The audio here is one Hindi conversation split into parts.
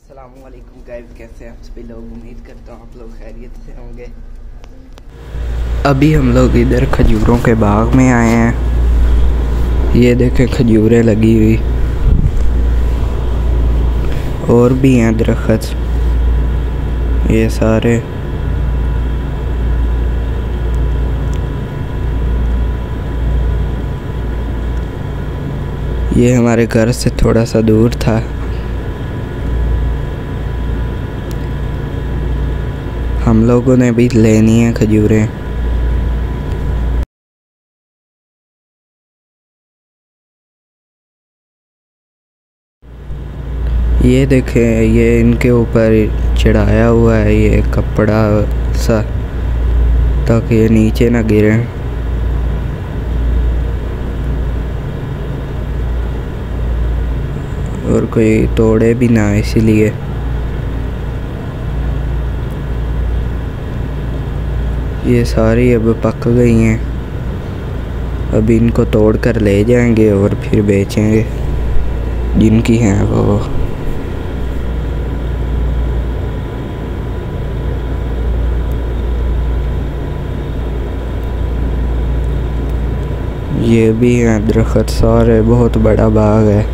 अस्सलामुअलैकुम गाइस, कैसे हैं आप सभी लोग। उम्मीद करता हूँ आप लोग खैरियत से होंगे। अभी हम लोग इधर खजूरों के बाग में आए हैं। ये देखें खजूरें लगी हुई, और भी हैं दरख्त ये सारे। ये हमारे घर से थोड़ा सा दूर था। हम लोगों ने भी लेनी है खजूरें। ये देखें, ये इनके ऊपर चढ़ाया हुआ है ये कपड़ा सा, ताकि ये नीचे ना गिरें। और कोई तोड़े भी ना, इसीलिए। ये सारी अब पक गई हैं। अब इनको तोड़ कर ले जाएंगे और फिर बेचेंगे जिनकी हैं वो। ये भी हैं दरख्त सारे, बहुत बड़ा बाग है।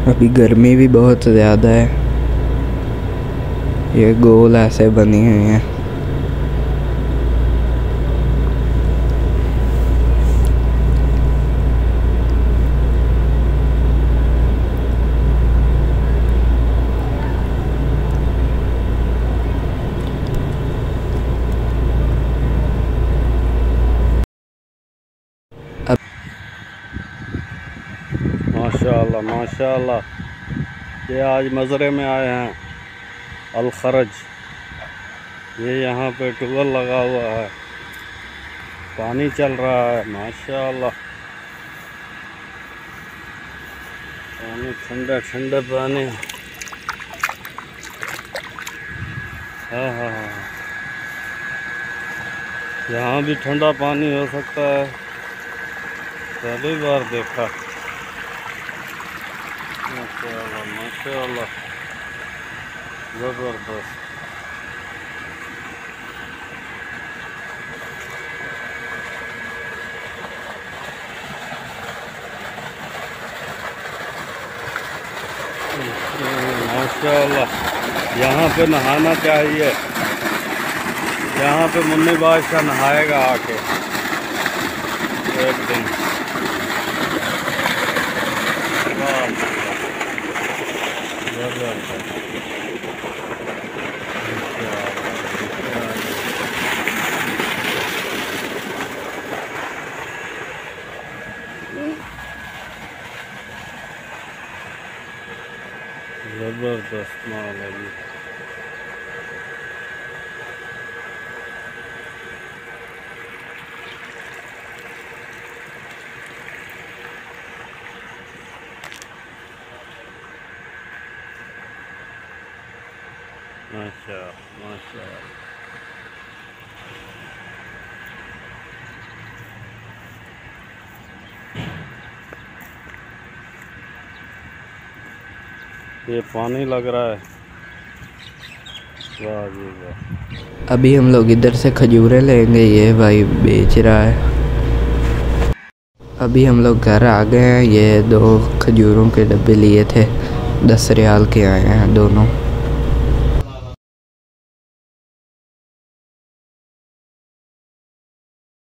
अभी गर्मी भी बहुत ज़्यादा है। ये गोल ऐसे बनी हुई हैं। माशाअल्लाह माशाअल्लाह। ये आज मज़रे में आए हैं अल-खरज। ये यहाँ पे ट्यूबवेल लगा हुआ है, पानी चल रहा है माशाअल्लाह। पानी ठंडा ठंडा पानी। हाँ, यहाँ भी ठंडा पानी हो सकता है, पहली बार देखा। माशाअल्लाह माशाअल्लाह, ज़बरदस्त। माशाअल्लाह, यहाँ पे नहाना चाहिए। यहाँ पे मुन्नी बादशाह नहाएगा आके एक दिन। ज़बरदस्त माल है जी। माशाअल्लाह। ये पानी लग रहा है, वाह जी वाह। अभी हम लोग इधर से खजूरें लेंगे, ये भाई बेच रहा है। अभी हम लोग घर आ गए हैं। ये 2 खजूरों के डब्बे लिए थे, 10 रियाल के आए हैं दोनों।